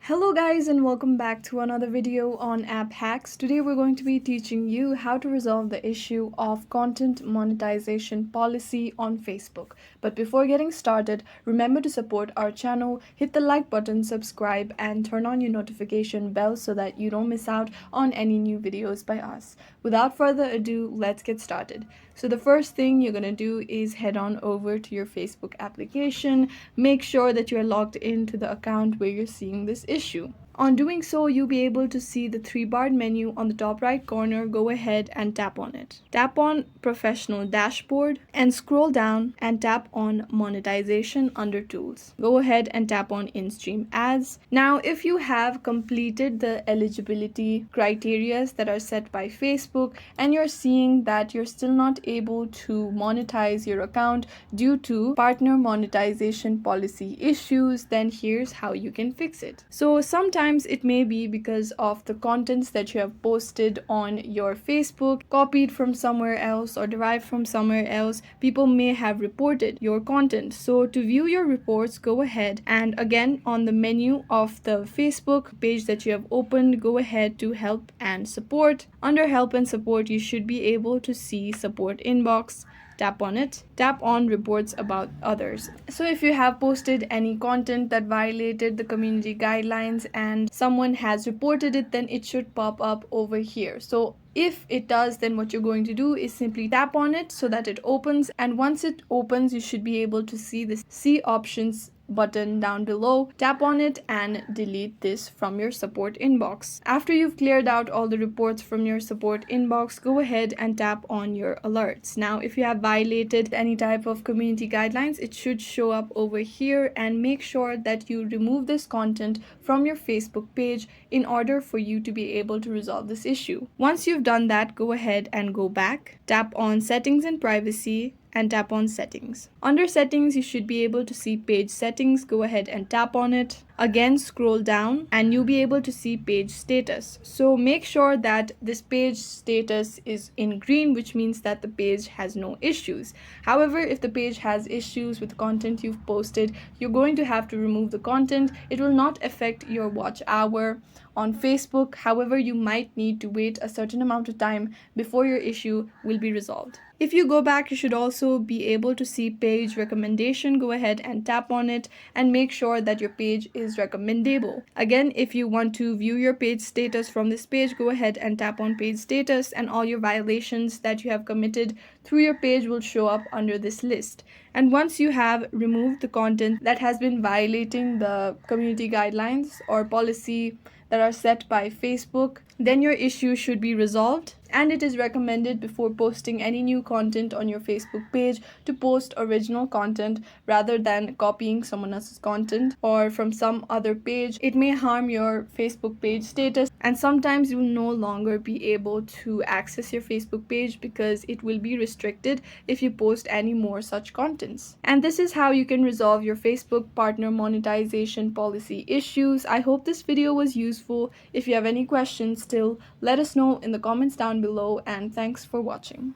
Hello guys and welcome back to another video on app hacks. Today we're going to be teaching you how to resolve the issue of content monetization policy on Facebook. But before getting started, remember to support our channel, hit the like button, subscribe and turn on your notification bell so that you don't miss out on any new videos by us. Without further ado, let's get started. So the first thing you're going to do is head on over to your Facebook application. Make sure that you're logged into the account where you're seeing this issue. On doing so, you'll be able to see the three-barred menu on the top right corner. Go ahead and tap on it. Tap on Professional Dashboard and scroll down and tap on Monetization under Tools. Go ahead and tap on In-Stream Ads. Now, if you have completed the eligibility criteria that are set by Facebook and you're seeing that you're still not able to monetize your account due to partner monetization policy issues, then here's how you can fix it. So sometimes it may be because of the contents that you have posted on your Facebook, copied from somewhere else or derived from somewhere else. People may have reported your content. So to view your reports, go ahead and again on the menu of the Facebook page that you have opened, go ahead to Help and Support. Under Help and Support, you should be able to see Support Inbox. Tap on it. Tap on Reports about others. So if you have posted any content that violated the community guidelines and someone has reported it, then it should pop up over here. So if it does, then what you're going to do is simply tap on it so that it opens, and once it opens you should be able to see the See Options button down below. Tap on it and delete this from your support inbox. After you've cleared out all the reports from your support inbox, go ahead and tap on your alerts. Now if you have violated any type of community guidelines, it should show up over here, and make sure that you remove this content from your Facebook page in order for you to be able to resolve this issue. Once you've done that, go ahead and go back, tap on Settings and Privacy and tap on Settings. Under Settings, you should be able to see Page Settings. Go ahead and tap on it. Again, scroll down and you'll be able to see Page Status. So make sure that this page status is in green, which means that the page has no issues. However, if the page has issues with content you've posted, you're going to have to remove the content. It will not affect your watch hour on Facebook. However, you might need to wait a certain amount of time before your issue will be resolved. If you go back, you should also be able to see Page Recommendation. Go ahead and tap on it and make sure that your page is recommendable. Again, if you want to view your page status from this page, go ahead and tap on Page Status, and all your violations that you have committed through your page will show up under this list. And once you have removed the content that has been violating the community guidelines or policy that are set by Facebook, then your issue should be resolved. And it is recommended before posting any new content on your Facebook page to post original content rather than copying someone else's content or from some other page. It may harm your Facebook page status, and sometimes you will no longer be able to access your Facebook page because it will be restricted if you post any more such contents. And this is how you can resolve your Facebook partner monetization policy issues. I hope this video was useful. If you have any questions still, let us know in the comments down below, and thanks for watching.